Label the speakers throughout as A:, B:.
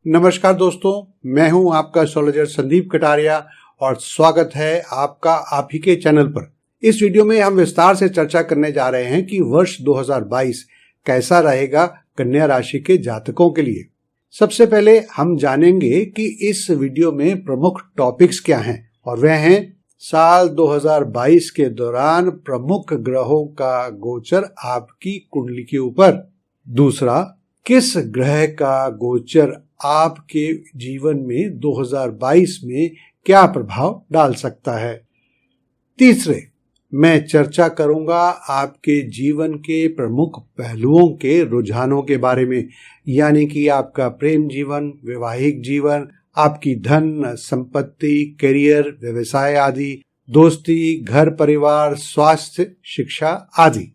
A: नमस्कार दोस्तों, मैं हूं आपका एस्ट्रोलॉजर संदीप कटारिया और स्वागत है आपका आप ही के चैनल पर। इस वीडियो में हम विस्तार से चर्चा करने जा रहे हैं कि वर्ष 2022 कैसा रहेगा कन्या राशि के जातकों के लिए। सबसे पहले हम जानेंगे कि इस वीडियो में प्रमुख टॉपिक्स क्या हैं और वह हैं साल 2022 के दौरान प्रमुख ग्रहों का गोचर आपकी कुंडली के ऊपर। दूसरा, किस ग्रह का गोचर आपके जीवन में 2022 में क्या प्रभाव डाल सकता है। तीसरे, मैं चर्चा करूंगा आपके जीवन के प्रमुख पहलुओं के रुझानों के बारे में, यानी कि आपका प्रेम जीवन, वैवाहिक जीवन, आपकी धन संपत्ति, करियर, व्यवसाय आदि, दोस्ती, घर परिवार, स्वास्थ्य, शिक्षा आदि।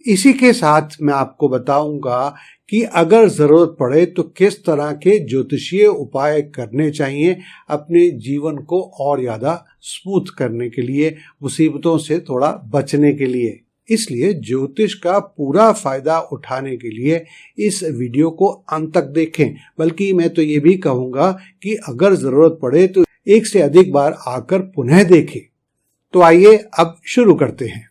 A: इसी के साथ मैं आपको बताऊंगा कि अगर जरूरत पड़े तो किस तरह के ज्योतिषीय उपाय करने चाहिए अपने जीवन को और ज्यादा स्मूथ करने के लिए, मुसीबतों से थोड़ा बचने के लिए। इसलिए ज्योतिष का पूरा फायदा उठाने के लिए इस वीडियो को अंत तक देखें, बल्कि मैं तो ये भी कहूंगा कि अगर जरूरत पड़े तो एक से अधिक बार आकर पुनः देखें। तो आइए अब शुरू करते हैं।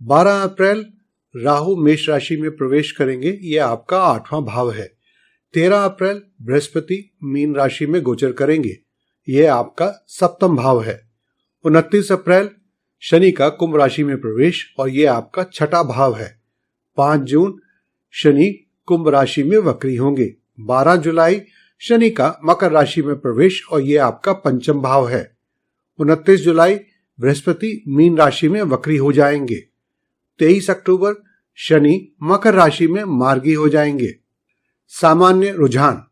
A: 12 अप्रैल राहु मेष राशि में प्रवेश करेंगे, यह आपका 8वां भाव है। 13 अप्रैल बृहस्पति मीन राशि में गोचर करेंगे, यह आपका 7वां भाव है। 29 अप्रैल शनि का कुंभ राशि में प्रवेश और यह आपका 6वां भाव है। 5 जून शनि कुंभ राशि में वक्री होंगे। 12 जुलाई शनि का मकर राशि में प्रवेश और यह आपका 5वां भाव है। 29 जुलाई बृहस्पति मीन राशि में वक्री हो जाएंगे। 23 अक्टूबर शनि मकर राशि में मार्गी हो जाएंगे। सामान्य रुझान,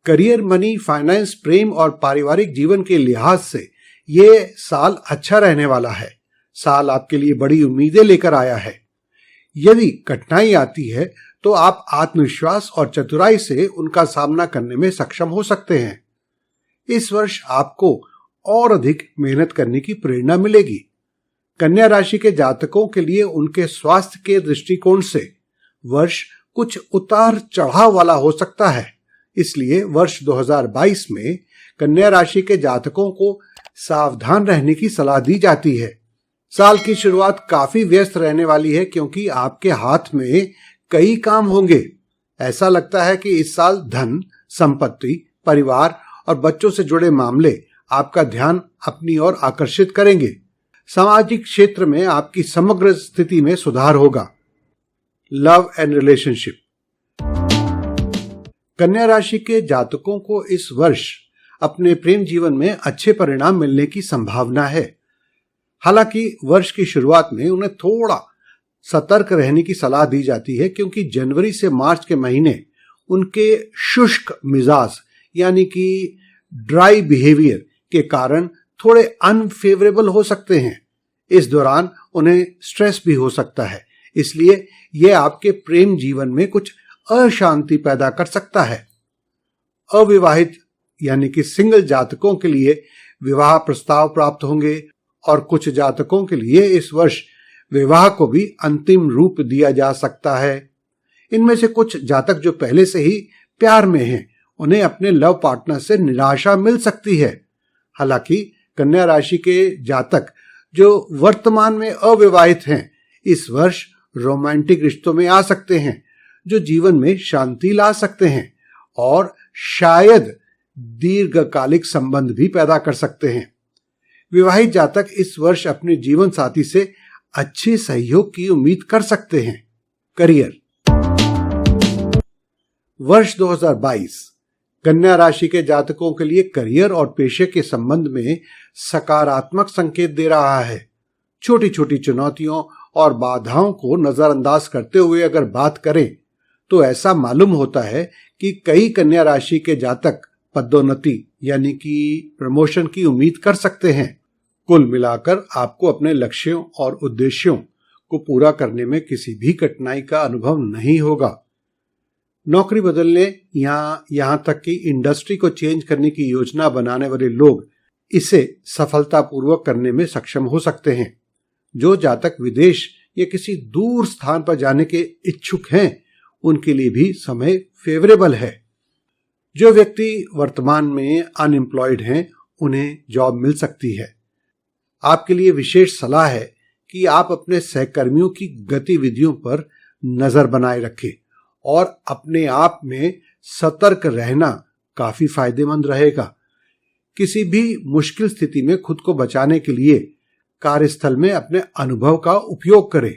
A: करियर, मनी, फाइनेंस, प्रेम और पारिवारिक जीवन के लिहाज से ये साल अच्छा रहने वाला है। साल आपके लिए बड़ी उम्मीदें लेकर आया है। यदि कठिनाई आती है तो आप आत्मविश्वास और चतुराई से उनका सामना करने में सक्षम हो सकते हैं। इस वर्ष आपको और अधिक मेहनत करने की प्रेरणा मिलेगी। कन्या राशि के जातकों के लिए उनके स्वास्थ्य के दृष्टिकोण से वर्ष कुछ उतार चढ़ाव वाला हो सकता है। इसलिए वर्ष 2022 में कन्या राशि के जातकों को सावधान रहने की सलाह दी जाती है। साल की शुरुआत काफी व्यस्त रहने वाली है क्योंकि आपके हाथ में कई काम होंगे। ऐसा लगता है कि इस साल धन, संपत्ति, परिवार और बच्चों से जुड़े मामले आपका ध्यान अपनी ओर आकर्षित करेंगे। सामाजिक क्षेत्र में आपकी समग्र स्थिति में सुधार होगा। लव एंड रिलेशनशिप, कन्या राशि के जातकों को इस वर्ष अपने प्रेम जीवन में अच्छे परिणाम मिलने की संभावना है। हालांकि वर्ष की शुरुआत में उन्हें थोड़ा सतर्क रहने की सलाह दी जाती है क्योंकि जनवरी से मार्च के महीने उनके शुष्क मिजाज यानी कि ड्राई बिहेवियर के कारण थोड़े अनफेवरेबल हो सकते हैं। इस दौरान उन्हें स्ट्रेस भी हो सकता है, इसलिए यह आपके प्रेम जीवन में कुछ अशांति पैदा कर सकता है। अविवाहित यानी कि सिंगल जातकों के लिए विवाह प्रस्ताव प्राप्त होंगे और कुछ जातकों के लिए इस वर्ष विवाह को भी अंतिम रूप दिया जा सकता है। इनमें से कुछ जातक जो पहले से ही प्यार में हैं, उन्हें अपने लव पार्टनर से निराशा मिल सकती है। हालांकि कन्या राशि के जातक जो वर्तमान में अविवाहित हैं, इस वर्ष रोमांटिक रिश्तों में आ सकते हैं जो जीवन में शांति ला सकते हैं और शायद दीर्घकालिक संबंध भी पैदा कर सकते हैं। विवाहित जातक इस वर्ष अपने जीवन साथी से अच्छे सहयोग की उम्मीद कर सकते हैं। करियर, वर्ष 2022 कन्या राशि के जातकों के लिए करियर और पेशे के संबंध में सकारात्मक संकेत दे रहा है। छोटी छोटी चुनौतियों और बाधाओं को नजरअंदाज करते हुए अगर बात करें तो ऐसा मालूम होता है कि कई कन्या राशि के जातक पदोन्नति यानी कि प्रमोशन की उम्मीद कर सकते हैं। कुल मिलाकर आपको अपने लक्ष्यों और उद्देश्यों को पूरा करने में किसी भी कठिनाई का अनुभव नहीं होगा। नौकरी बदलने या यहां तक कि इंडस्ट्री को चेंज करने की योजना बनाने वाले लोग इसे सफलतापूर्वक करने में सक्षम हो सकते हैं। जो जातक विदेश या किसी दूर स्थान पर जाने के इच्छुक हैं, उनके लिए भी समय फेवरेबल है। जो व्यक्ति वर्तमान में अनएम्प्लॉयड हैं, उन्हें जॉब मिल सकती है। आपके लिए विशेष सलाह है कि आप अपने सहकर्मियों की गतिविधियों पर नजर बनाए रखें और अपने आप में सतर्क रहना काफी फायदेमंद रहेगा। किसी भी मुश्किल स्थिति में खुद को बचाने के लिए कार्यस्थल में अपने अनुभव का उपयोग करें।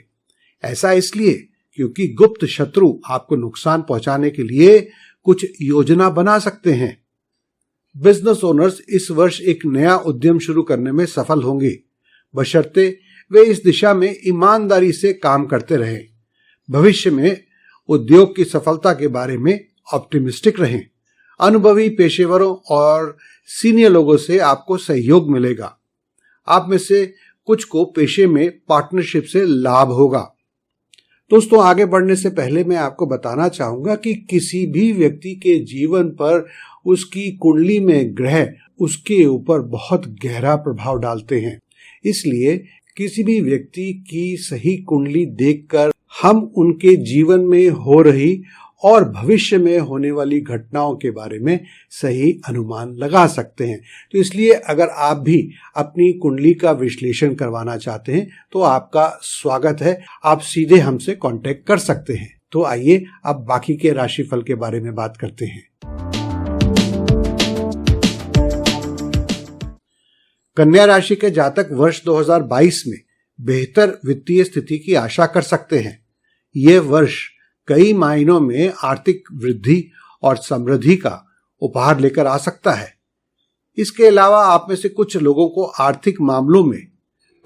A: ऐसा इसलिए क्योंकि गुप्त शत्रु आपको नुकसान पहुंचाने के लिए कुछ योजना बना सकते हैं। बिजनेस ओनर्स इस वर्ष एक नया उद्यम शुरू करने में सफल होंगे, बशर्ते वे इस दिशा में ईमानदारी से काम करते रहें। भविष्य में उद्योग की सफलता के बारे में ऑप्टिमिस्टिक रहें। अनुभवी पेशेवरों और सीनियर लोगों से आपको सहयोग मिलेगा। आप में से कुछ को पेशे में पार्टनरशिप से लाभ होगा। दोस्तों, आगे बढ़ने से पहले मैं आपको बताना चाहूंगा कि किसी भी व्यक्ति के जीवन पर उसकी कुंडली में ग्रह उसके ऊपर बहुत गहरा प्रभाव डालते हैं। इसलिए किसी भी व्यक्ति की सही कुंडली देखकर हम उनके जीवन में हो रही और भविष्य में होने वाली घटनाओं के बारे में सही अनुमान लगा सकते हैं। तो इसलिए अगर आप भी अपनी कुंडली का विश्लेषण करवाना चाहते हैं तो आपका स्वागत है। आप सीधे हमसे कांटेक्ट कर सकते हैं। तो आइए अब बाकी के राशिफल के बारे में बात करते हैं। कन्या राशि के जातक वर्ष 2022 में बेहतर वित्तीय स्थिति की आशा कर सकते हैं। यह वर्ष कई मायनों में आर्थिक वृद्धि और समृद्धि का उपहार लेकर आ सकता है। इसके अलावा आप में से कुछ लोगों को आर्थिक मामलों में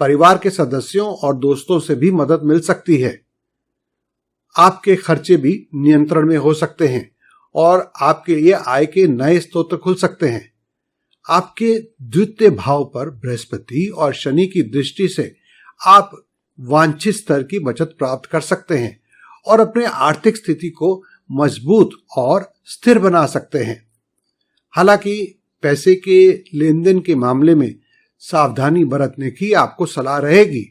A: परिवार के सदस्यों और दोस्तों से भी मदद मिल सकती है। आपके खर्चे भी नियंत्रण में हो सकते हैं और आपके लिए आय के नए स्रोत खुल सकते हैं। आपके द्वितीय भाव पर बृहस्पति और शनि की दृष्टि से आप वांछित स्तर की बचत प्राप्त कर सकते हैं और अपने आर्थिक स्थिति को मजबूत और स्थिर बना सकते हैं। हालांकि पैसे के लेन देन के मामले में सावधानी बरतने की आपको सलाह रहेगी।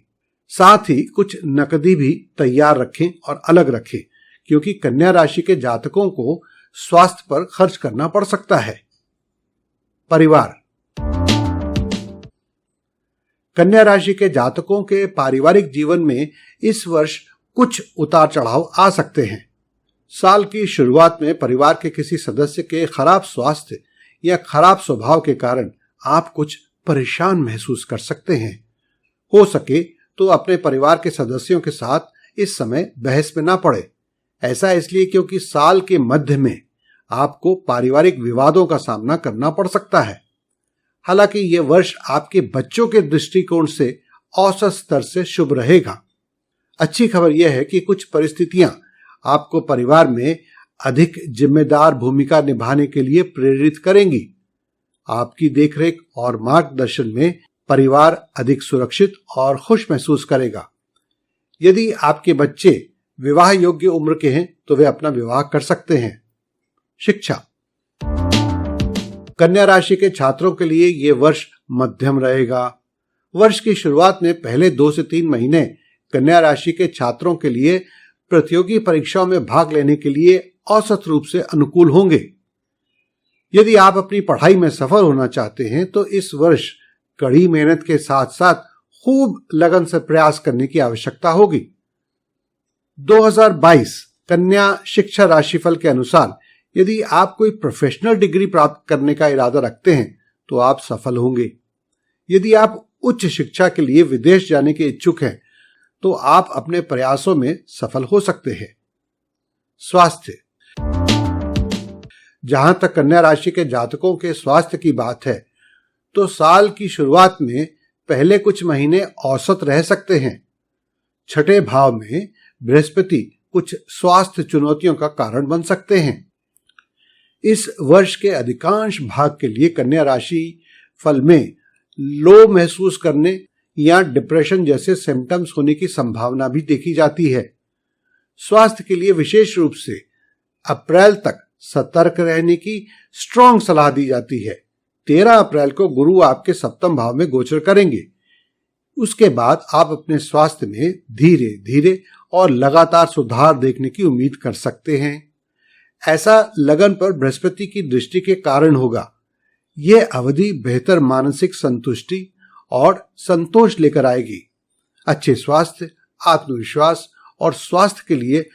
A: साथ ही कुछ नकदी भी तैयार रखें और अलग रखें, क्योंकि कन्या राशि के जातकों को स्वास्थ्य पर खर्च करना पड़ सकता है। परिवार। कन्या राशि के जातकों के पारिवारिक जीवन में इस वर्ष कुछ उतार चढ़ाव आ सकते हैं। साल की शुरुआत में परिवार के किसी सदस्य के खराब स्वास्थ्य या खराब स्वभाव के कारण आप कुछ परेशान महसूस कर सकते हैं। हो सके तो अपने परिवार के सदस्यों के साथ इस समय बहस में ना पड़े। ऐसा इसलिए क्योंकि साल के मध्य में आपको पारिवारिक विवादों का सामना करना पड़ सकता है। हालांकि यह वर्ष आपके बच्चों के दृष्टिकोण से औसत स्तर से शुभ रहेगा। अच्छी खबर यह है कि कुछ परिस्थितियां आपको परिवार में अधिक जिम्मेदार भूमिका निभाने के लिए प्रेरित करेंगी। आपकी देखरेख और मार्गदर्शन में परिवार अधिक सुरक्षित और खुश महसूस करेगा। यदि आपके बच्चे विवाह योग्य उम्र के हैं तो वे अपना विवाह कर सकते हैं। शिक्षा। कन्या राशि के छात्रों के लिए यह वर्ष मध्यम रहेगा। वर्ष की शुरुआत में पहले 2 से 3 महीने कन्या राशि के छात्रों के लिए प्रतियोगी परीक्षाओं में भाग लेने के लिए औसत रूप से अनुकूल होंगे। यदि आप अपनी पढ़ाई में सफल होना चाहते हैं तो इस वर्ष कड़ी मेहनत के साथ साथ खूब लगन से प्रयास करने की आवश्यकता होगी। 2022 कन्या शिक्षा राशिफल के अनुसार यदि आप कोई प्रोफेशनल डिग्री प्राप्त करने का इरादा रखते हैं तो आप सफल होंगे। यदि आप उच्च शिक्षा के लिए विदेश जाने के इच्छुक हैं तो आप अपने प्रयासों में सफल हो सकते हैं। स्वास्थ्य। जहां तक कन्या राशि के जातकों के स्वास्थ्य की बात है तो साल की शुरुआत में पहले कुछ महीने औसत रह सकते हैं। छठे भाव में बृहस्पति कुछ स्वास्थ्य चुनौतियों का कारण बन सकते हैं। इस वर्ष के अधिकांश भाग के लिए कन्या राशि फल में लो महसूस करने या डिप्रेशन जैसे सिम्टम्स होने की संभावना भी देखी जाती है। स्वास्थ्य के लिए विशेष रूप से अप्रैल तक सतर्क रहने की स्ट्रॉन्ग सलाह दी जाती है। 13 अप्रैल को गुरु आपके सप्तम भाव में गोचर करेंगे। उसके बाद आप अपने स्वास्थ्य में धीरे धीरे और लगातार सुधार देखने की उम्मीद कर सकते हैं। ऐसा लगन पर बृहस्पति की दृष्टि के कारण होगा। यह अवधि बेहतर मानसिक संतुष्टि और संतोष लेकर आएगी। अच्छे स्वास्थ्य, आत्मविश्वास और स्वास्थ्य के लिए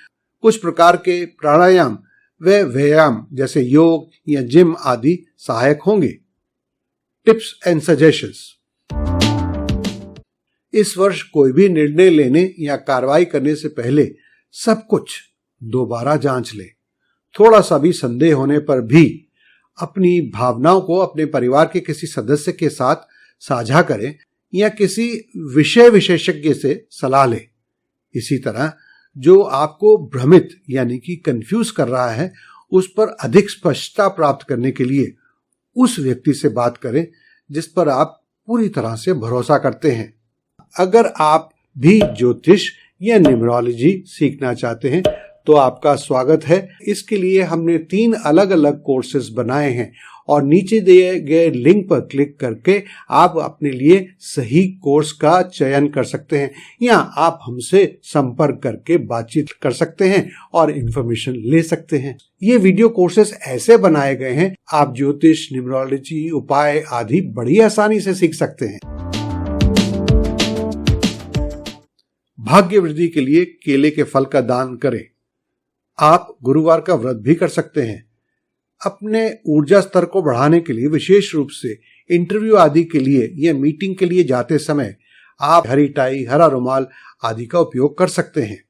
A: कुछ प्रकार के प्राणायाम व व्यायाम जैसे योग या जिम आदि सहायक होंगे। Tips and suggestions. इस वर्ष कोई भी निर्णय लेने या कार्रवाई करने से पहले सब कुछ दोबारा जांच लें। थोड़ा सा भी संदेह होने पर भी अपनी भावनाओं को अपने परिवार के किसी सदस्य के साथ साझा करें या किसी विषय विशेषज्ञ से सलाह लें। इसी तरह जो आपको भ्रमित यानी कि कंफ्यूज कर रहा है, उस पर अधिक स्पष्टता प्राप्त करने के लिए उस व्यक्ति से बात करें जिस पर आप पूरी तरह से भरोसा करते हैं। अगर आप भी ज्योतिष या न्यूमरोलॉजी सीखना चाहते हैं तो आपका स्वागत है। इसके लिए हमने 3 अलग अलग कोर्सेज बनाए हैं और नीचे दिए गए लिंक पर क्लिक करके आप अपने लिए सही कोर्स का चयन कर सकते हैं या आप हमसे संपर्क करके बातचीत कर सकते हैं और इंफॉर्मेशन ले सकते हैं। ये वीडियो कोर्सेज ऐसे बनाए गए हैं आप ज्योतिष, न्यूमरोलॉजी, उपाय आदि बड़ी आसानी से सीख सकते हैं। भाग्य वृद्धि के लिए केले के फल का दान करें। आप गुरुवार का व्रत भी कर सकते हैं। अपने ऊर्जा स्तर को बढ़ाने के लिए विशेष रूप से इंटरव्यू आदि के लिए या मीटिंग के लिए जाते समय आप हरी टाई, हरा रुमाल आदि का उपयोग कर सकते हैं।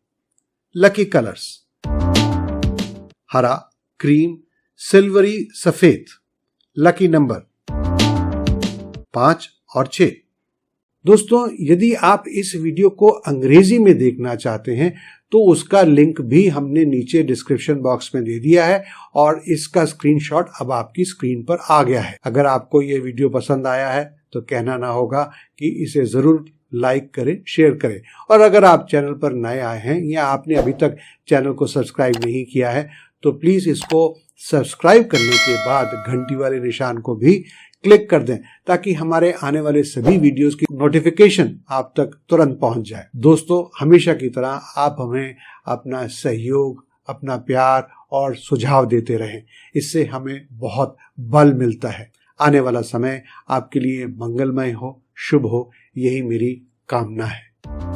A: लकी कलर्स हरा, क्रीम, सिल्वरी, सफेद। लकी नंबर 5 और 6। दोस्तों, यदि आप इस वीडियो को अंग्रेजी में देखना चाहते हैं तो उसका लिंक भी हमने नीचे डिस्क्रिप्शन बॉक्स में दे दिया है और इसका स्क्रीनशॉट अब आपकी स्क्रीन पर आ गया है। अगर आपको ये वीडियो पसंद आया है तो कहना ना होगा कि इसे जरूर लाइक करें, शेयर करें। और अगर आप चैनल पर नए आए हैं या आपने अभी तक चैनल को सब्सक्राइब नहीं किया है तो प्लीज इसको सब्सक्राइब करने के बाद घंटी वाले निशान को भी क्लिक कर दें ताकि हमारे आने वाले सभी वीडियोस की नोटिफिकेशन आप तक तुरंत पहुंच जाए। दोस्तों, हमेशा की तरह आप हमें अपना सहयोग, अपना प्यार और सुझाव देते रहें। इससे हमें बहुत बल मिलता है। आने वाला समय आपके लिए मंगलमय हो, शुभ हो, यही मेरी कामना है।